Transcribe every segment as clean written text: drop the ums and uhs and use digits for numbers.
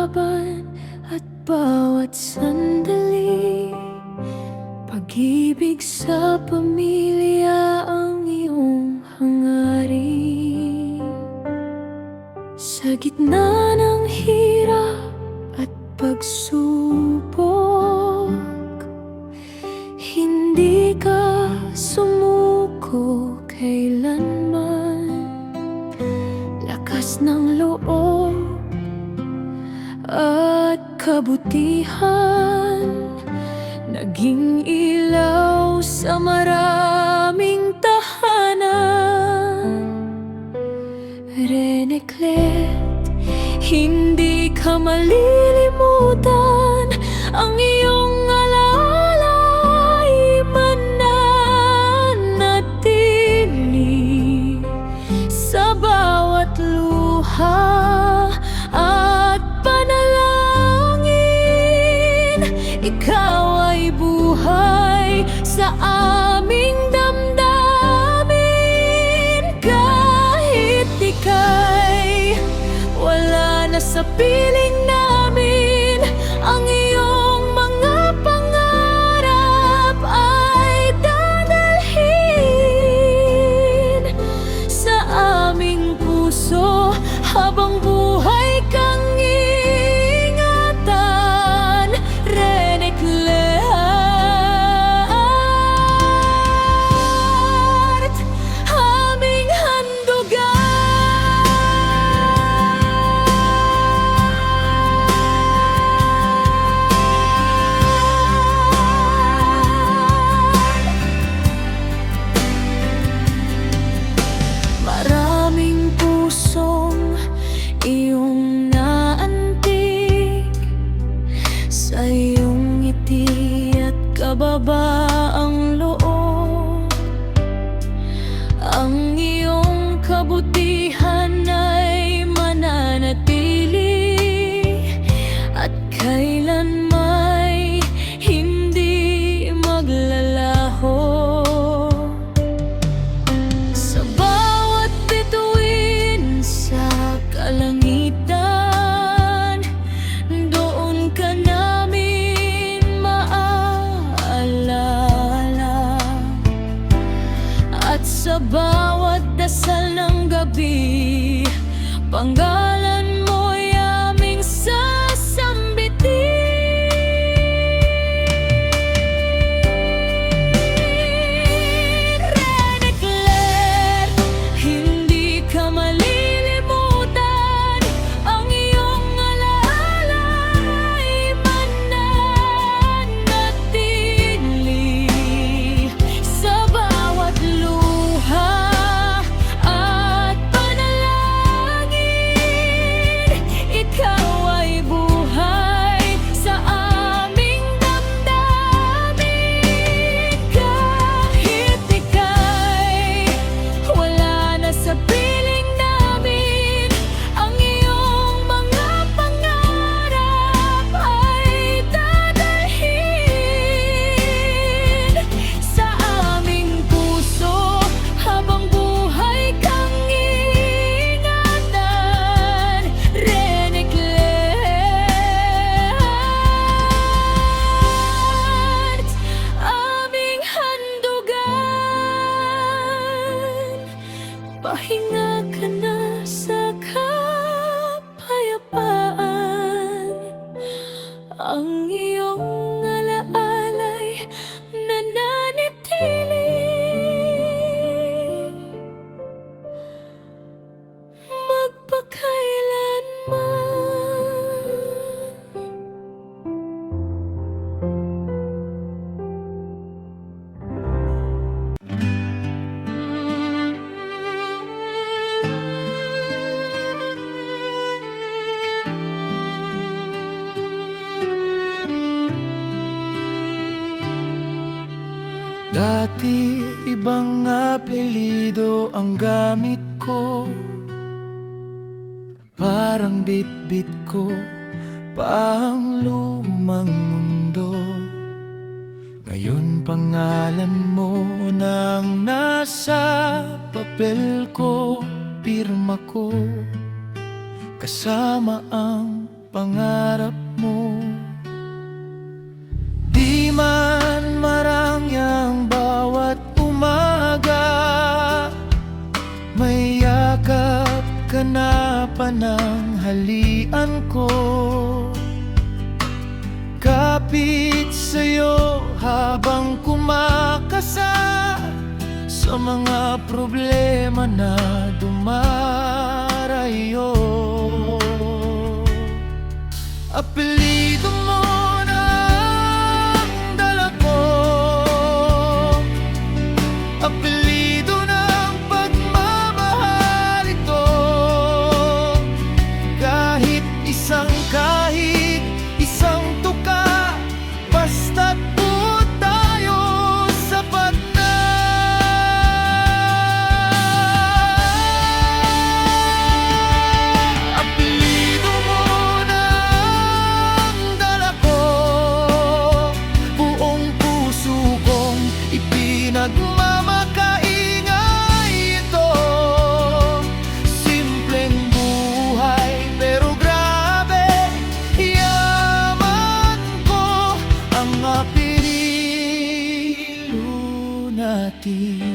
laban at bawat sandali. Pag-ibig sa pamilya ang iyong hangarin. Sa gitna ng hirap at pagsubok, hindi ka sumuko kailanman. Lakas ng loob at kabutihan naging ilaw sa maraming tahanan. Reneclet, hindi ka malilimutan. Ang iyong alaala ay mananatili sa bawat luha at panalangin. Ikaw ay buhay sa aming damdamin. Kahit ika'y wala na sa piling namin, ang iyong mga pangarap ay dadalhin sa aming puso habang buhay kang ingatan. Reneclet, aming handugan. Maraming pusong iyong naantig, sa iyong ngiti at kababaang loob. Ang iyong kabutihan ay mananatili at kailanmay hindi maglalaho. Sa bawat bituin sa kalangitan, doon ka namin maaalala. At sa bawat dasal ng gabi, panggalan mo'y aming sasambitin. Reneclet, hindi ka malilimutan. Ang iyong alaala ay mananatili sa bawat luha at panalangin. Ikaw ay buhay sa aming damdamin. Kahit ika'y wala na sa piling namin, ang iyong mga pangarap ay dadalhin sa aming puso habang buhay kang ingatan. Reneclet, aming handugan. Pahinga ka na sa kapayapaan. Ang iyong alaala'y nananatili magpakailanman. Dati ibang apelido ang gamit ko, parang bit-bit ko pa ang lumang mundo. Ngayon pangalan mo nang nasa papel ko, pirma ko, kasama ang pangarap mo. Di man marami ang bawat umaga, may yakap ka na pananghalian ko. Kapit sa'yo habang kumakasa sa mga problema na dumarayo. Apelyido mo na ang dala ko, apelyido ng pagmamahal ito. Kahit isang tuka, basta't buo tayo, sapat na. Apelyido mo na ang dala ko, buong puso kong ipinagmamakaingay ito. Simpleng buhay pero grabe, yaman ko ang apelyido natin.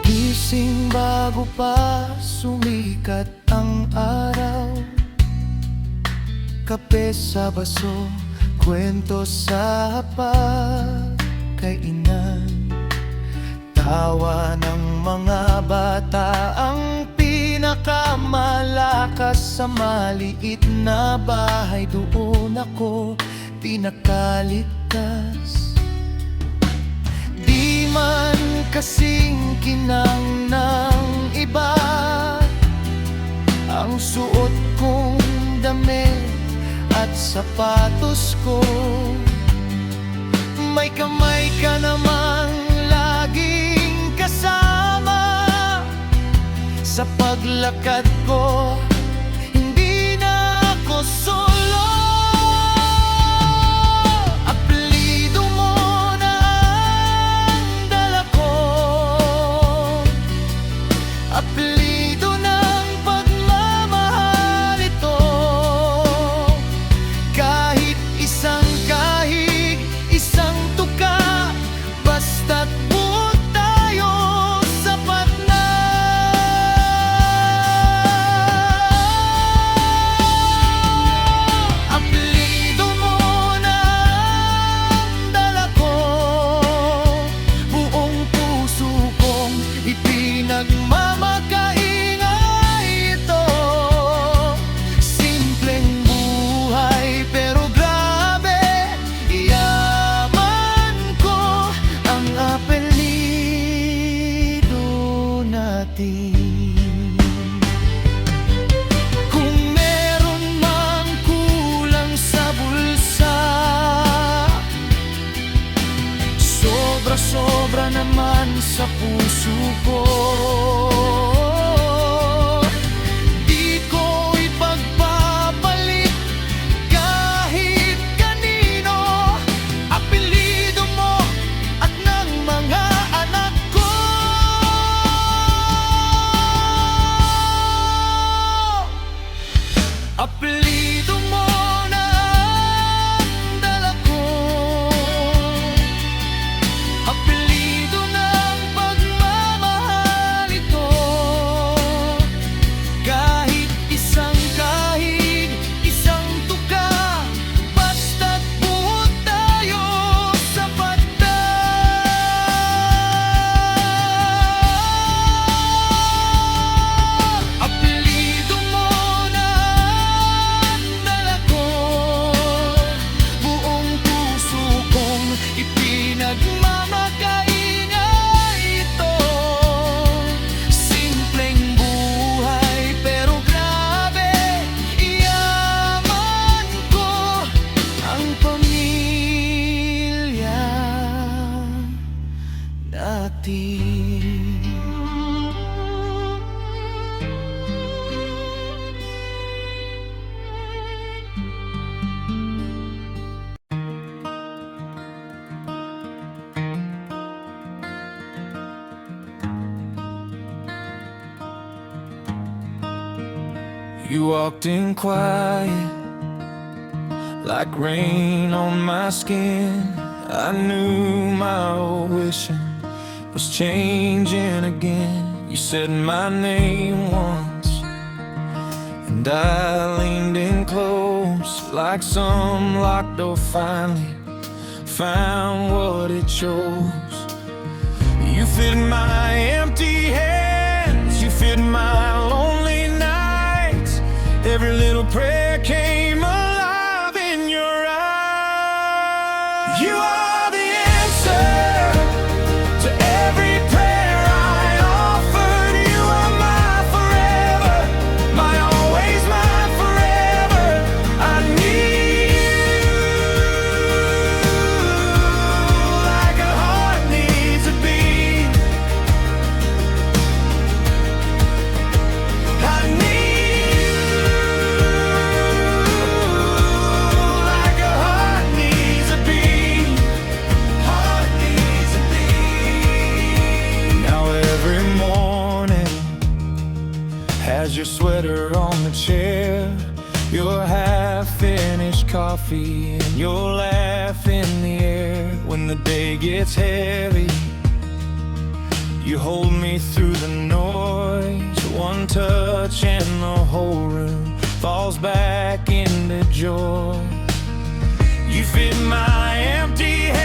Gising bago pa sumikat ang araw, kape sa baso, kwento sa pagkainan, tawa ng mga bata ang pinakamalakas sa maliit na bahay. Doon ako pinakaligtas. Di man kasing kinang ng iba ang suot kong damit at sapatos ko, may kamay ka namang laging kasama sa paglakad ko. Hindi na ako solo. Apelyido mo na ang dala ko, apelyido ng pagmamahal ito. Kahit isang kahig, isang tuka, basta't buo tayo, sapat na. Apelyido mo na ang dala ko, buong puso kong ipinagmamakaingay ito. Simpleng buhay pero grabe, yaman ko ang apelyido natin. Kung meron mang kulang sa bulsa, sobra-sobra naman sa puso ko. Di ko ipagpapalit kahit kanino, apelyido mo at ng mga anak ko. Apelyido mo na ang dala ko, apelyido ng pagmamahal You walked in quiet, like rain on my skin. I knew my old wishing was changing again. You said my name once, and I leaned in close, like some locked door finally found what it chose. You fit my empty hands, you fit my lonely nights. Every little prayer came alive in your eyes. You are the answer to every prayer I offered. You are my forever, my always, my forever. I need you like a heart needs a beat. I need you like a heart needs a beat. Heart needs a beat. Now every morning has your sweater on the chair, your half-finished coffee, and your laugh in the air. When the day gets heavy, you hold me through the noise. One touch and the whole room falls back into joy. You fit my empty head,